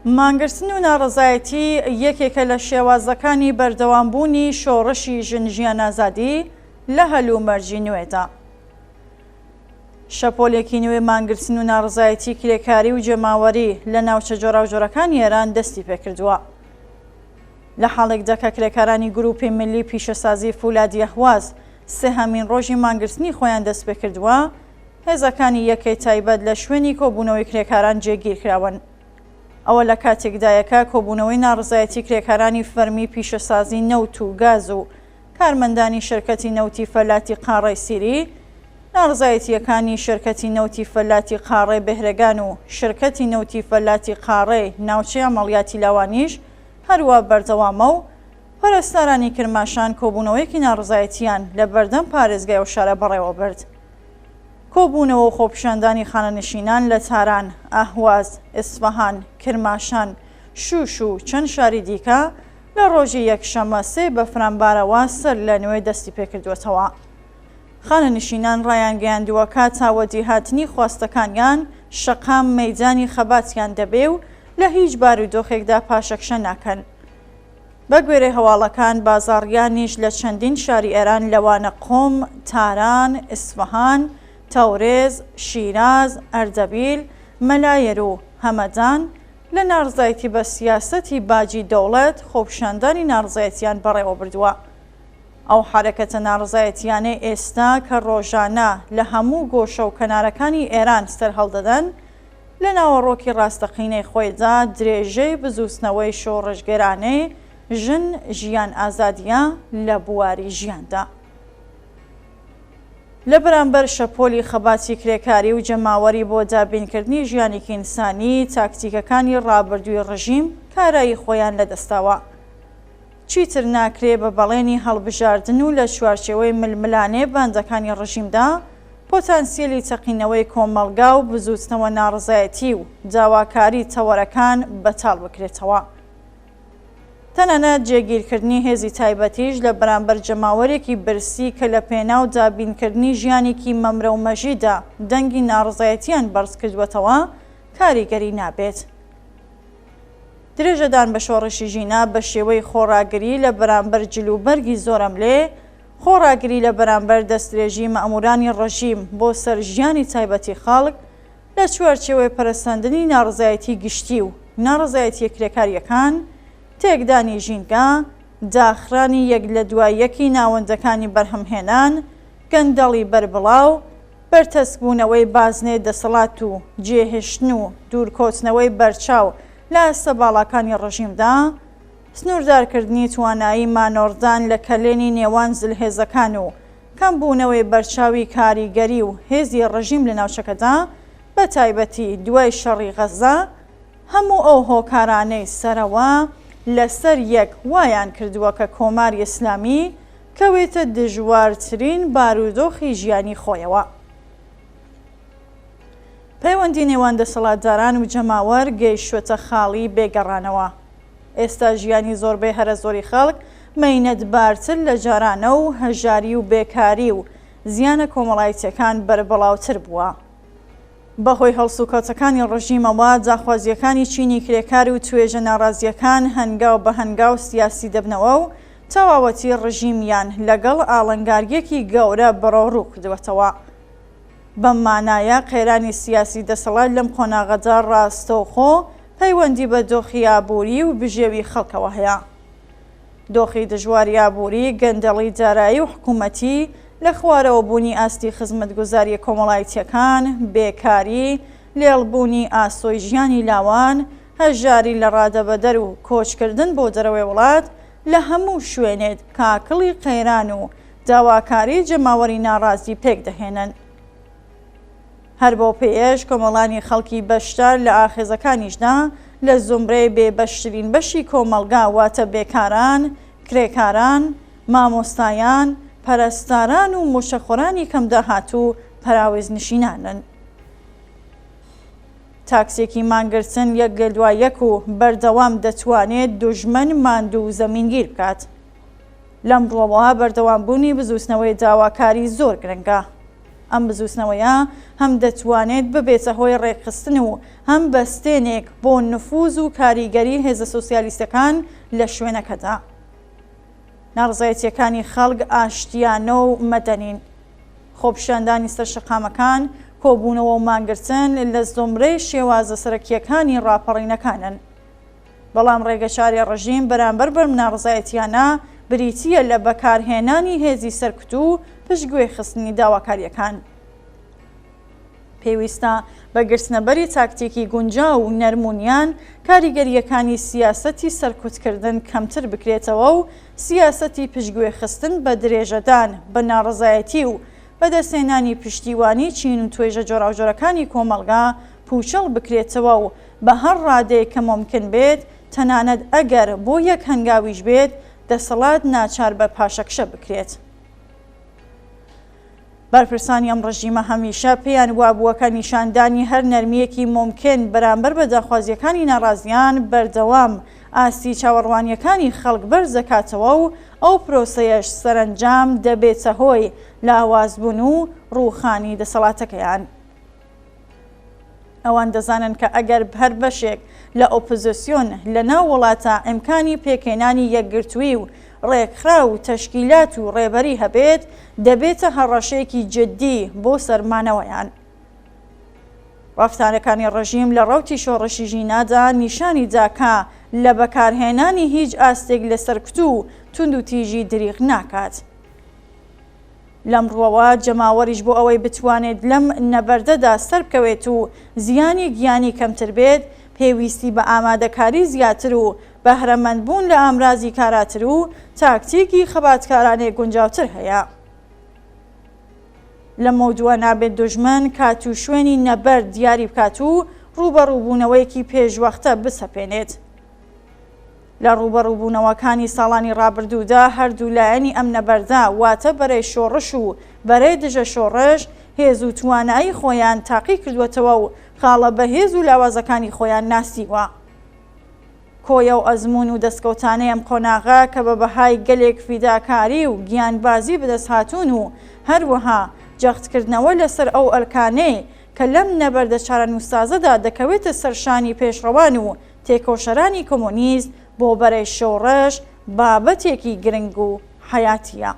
مانگرتن و ناڕەزایەتی یەکێکە لە شێوازەکانی بەردەوامبوونی شۆڕشی ژن-ژیان ئازادی لە هەلومەرجی نوێدا. شەپۆلێکی نوێ مانگرتن و ناڕەزایەتی کرێکاری و جێماوەری لە ناوچە جۆراوجۆرەکانی ئێران دەستی پێکردووە. لە حاڵێکدا کە کرێکارانی گروپی ملی پیشەسازی فولادی ئەهواز سێهەمین ڕۆژی مانگرتنی خۆیان دەست پێکردووە، هێزەکانی یەکەی تایبەت لە شوێنی کۆبوونەوەی کرێکاران جێگیر کراون. ئەوە لە کاتێکدایەکە کۆبوونەوەی ناڕەزایەتی کرێکارانی فەرمی پیشەسازی نەوت و گاز و کارمەندانی شەرکەتی نەوتی فەلاتی قاڕەی سیری، ناڕەزایەتیەکانی شەرکەتی نەوتی فەلاتی قاڕەی بەهرەگان و شەرکەتی نەوتی فەلاتی قاڕەی ناوچەی ئەمەڵیاتی لاوانیش هەروە بەردەوامە و پەرستارانی کرماشان کۆبوونەوەیەکی ناڕەزایەتیان لە بەردەم پارێزگای و شارە بەڕێوە برد. کۆبوونەوە و خۆپیشاندانی خانەنشینان لە تاران، ئاهواز، ئیسفەهان، کرماشان، شوش و چەند شاری دیکە لە ڕۆژی یەکشەمە 3 بەفرامبارەوە سەر لە نوێ دەستی پێکردوێتەوە. خانەنشینان ڕایانگەیاندووە کە چاوەدی هاتنی خواستەکانیان شەقام مەیدانی خەباتیان دەبێ و لە هیچ بارودۆخێکدا پاشەکشە ناکەن. بە گوێرەی هەواڵەکان بازاڕیانیش لە چەندین شاری ئێران لەوانە قۆم، تاران، ئیسفەهان، تەورێز، شیراز، ئەردەبیل، مەلایەر و هەمەدان لە ناڕزایەتی بە سیاسەتی باجی دەوڵەت خۆپیشاندانی ناڕزایەتیان بەڕێوە بردووە. ئەو حرەکەتە ناڕزایەتیانە ئێستا کە ڕۆژانە لە هەموو گۆشە و کەنارەکانی ئێران سەرهەڵدەدەن لە ناوەڕۆکی ڕاستەقینەی خۆیدا درێژەی بزوستنەوەی شۆڕژگەرانەی ژن ژیان ئازادیە لە بواری ژیاندا. لە بەرامبەر شەپۆلی خەباتی کرێکاری و جەماوەری بۆ دابینکردنی ژیانێکی ئینسانی، تاکتیکەکانی ڕابردووی ڕژیم کارایی خۆیان لەدەستاوە. چیتر ناکرێ بە بەڵێنی هەڵبژاردن و لە چوارچێوەی ململانێ باندەکانی ڕژیمدا پۆتانسیێلی تەقینەوەی کۆمەڵگا و بزوستنەوە ناڕزایەتی و داواکاری تەوەرەکان بەتاڵ بکرێتەوە. تەنانەت جێگیرکردنی هێزی تایبەتیش لە بەرامبەر جەماوەرێکی برسی کە لە پێناو دابینکردنی ژیانێکی مەمرە و مەژیدا دەنگی ناڕزایەتیان بەرز کردوێتەوە کاریگەری نابێت. درێژەدان بە شۆڕشی ژینا بە شێوەی خۆڕاگری لە بەرامبەر جلوبەرگی زۆرەملێ، خۆڕاگری لە بەرامبەر دەستدرێژی مەئەمورانی ڕەژیم بۆ سەر ژیانی تایبەتی خەڵک لە چوارچێوەی پەرستاندنی ناڕزایەتی گشتی و ناڕزایەتی کرێکاریەکان، تێکدانی ژینگە، داخرانی یەک لە دوای یەکی ناوەندەکانی بەرهەمهێنان، گەندەڵی بەربڵاو، بەرتەسکبوونەوەی بازنێ دەسەڵات و جێهێشتن و دوورکۆچنەوەی بەرچاو لە ئەستەباڵەکانی ڕژیمدا، سنووردارکردنی توانایی مانۆردان لە کەلێنی نێوان زلهێزەکان و کەمبوونەوەی بەرچاوی کاریگەری و هێزی ڕژیم لە ناوچەکەدا بە تایبەتی دوای شەڕی غەزە، هەموو ئەو هۆکارانەی سەرەوە لەسەر یەک وایان کردووە کە کۆماری ئیسلامی کەوێتە دژوارترین بارودۆخی ژیانی خۆیەوە. پەیوەندی نێوان دەسەڵاتداران و جەماوەر گەیشتووەتە خاڵی بێگەڕانەوە. ئێستا ژیانی زۆربەی هەرە زۆری خەڵک مەینەتبارتر لە جارانە و هەژاری و بێکاری و زیانە کۆمەڵایەتیەکان بەربەڵاوتر بووە. بەهۆی هەڵسوکەوتەکانی ڕژیمەوە داخوازیەکانی چینی کرێکار و توێژە ناڕازیەکان هەنگاو بە هەنگاو سیاسی دەبنەوە و تەواوەتی ڕژیمیان لەگەڵ ئاڵنگاریەکی گەورە بەڕۆڕوو کردوێتەوە. بەم مانایە قێرانی سیاسی دەسەڵات لەم قۆناغەدا ڕاستەوخۆ پەیوەندی بە دۆخی ئابووری و بژێوی خەڵکەوە هەیە. دۆخی دژواری ئابووری، گەندەڵی دارایی و حکوومەتی، لە خوارەوە بوونی ئاستی خزمەتگوزاریە کۆمەڵایەتیەکان، بێکاری، لێڵبوونی ئاسۆی ژیانی لاوان، هەژاری لە ڕادەبەدەر و کۆچکردن بۆ دەرەوەی وڵات لە هەموو شوێنێت کاکڵی قەیران و داواکاری جەماوەری ناڕازی پێک دەهێنن. هەر بۆ پێش کۆمەڵانی خەڵکی بەشدار لە ئاخێزەکانیشدا لە زومرەی بێبەشترین بەشی کۆمەلگا واتە بێکاران، کرێکاران، مامۆستایان، پەرستاران و موشەخۆرانی کەم داهاتوو پەراوێز نشینانن. تاکسێکی مانگرتن یەک لە دوای یەک و بەردەوام دەتوانێت دوژمن ماندوو و زەمینگیر بکات. لەم ڕۆوەوە بەردەوامبوونی بزوستنەوەی داواکاری زۆر گرنگە. ئەم بزوسنەوەیە هەم دەتوانێت ببێتە هۆی ڕێکخستن و هەم بەستێنێک بۆ نفوذ و کاریگەری هێزە سۆسیالیستەکان لە شوێنەکەدا. ناڕزایەتیەکانی خەڵک ئاشتیانە و مەدەنین. خۆپیشاندانی سەرشەقامەکان، کۆبوونەوە و مانگرتن لە زۆمرەی شێوازە سەرەکیەکانی ڕاپەڕینەکانن. بەڵام ڕێگەچاری ڕژیم بەرامبەر بەم ناڕزایەتیانە بریتیە لە بەکارهێنانی هێزی سەرکوت و پشتگوێ خستنی داواکاریەکان. پێویستە بە گرتنەبەری تاکتیکی گونجاو و نەرمونیان کاریگەریەکانی سیاسەتی سەرکوتکردن کەمتر بکرێتەوە و سیاسەتی پشتگوێ خستن بە درێژەدان بە ناڕزایەتی و بەدەستهێنانی پشتیوانی چین و توێژە جۆراوجۆرەکانی کۆمەڵگا پوچەڵ بکرێتەوە و بە هەر ڕادەیە کە ممکن بێت تەنانەت ئەگەر بۆ یەک هەنگاویش بێت دەسەڵات ناچار بە پاشەکشە بکرێت. بەرپرسانی ئەم ڕژیمە هەمیشە پێیان وابووە کە نیشاندانی هەر نەرمیەکی ممکن بەرامبەر بە داخوازیەکانی ناڕازیان بەردەوام ئاستی چاوەڕوانیەکانی خەڵک بەرزەکاتەوە و ئەو پرۆسەیەش سەرنجام دەبێتە هۆی لاوازبوون و ڕووخانی دەسەڵاتەکەیان. ئەوان دەزانن کە ئەگەر هەر بەشێک لە ئۆپۆزیسیۆن لە ناو وڵاتە ئیمکانی پێکهێنانی یەکگرتووی و ڕێکخرا و تەشکیلات و ڕێبەری هەبێت دەبێتە هەڕەشەیەکی جددی بۆ سەرمانەوەیان. ڕەفتارەکانی ڕژیم لە ڕەوتی شۆڕشی ژینادا نیشانی داکا لە بەکارهێنانی هیچ ئاستێک لە سەرکوت و تند و تیژی دریغ ناکات. لەم ڕوەوە جەماوەریش بۆ ئەوەی بتوانێت لەم نەبەردەدا سەربکەوێت و زیانی گیانی کەمتر بێت پێویستی بە ئامادەکاری زیاتر و بەهرەمەندبوون لە ئامرازی کاراتر و تاکتیکی خەباتکارانەی گونجاوتر هەیە. لە مەودووە نابێت دوژمن کات و شوێنی نەبەرد دیاری بکات و ڕوبەڕووبوونەوەیەکی پێشوەختە بسەپێنێت. لە ڕوبەڕووبوونەوەکانی ساڵانی ڕابردوودا هەردوو لایەنی ئەم نەبەردا واتە بەرەی شۆڕش و بەرەی دژە شۆڕش هێز و توانایی خۆیان تاقی کردوێتەوە و خاڵە بەهێز و لاوازەکانی خۆیان ناسیوە. کۆیە و ئەزمون و دەستکەوتانەی ئەم قۆناغا کە بە بەهای گەلێک فیداکاری و گیانبازی بەدەست هاتوون و هەروەها جەختکردنەوە لەسەر ئەو ئەرکانەی کە لەم نەبەردە چارەنووسازەدا دەکەوێتە سەرشانی پێشڕەوان و تێکۆشەرانی کۆمۆنیست بۆ بەرەی شۆڕش بابەتێکی گرنگ و حیاتیە.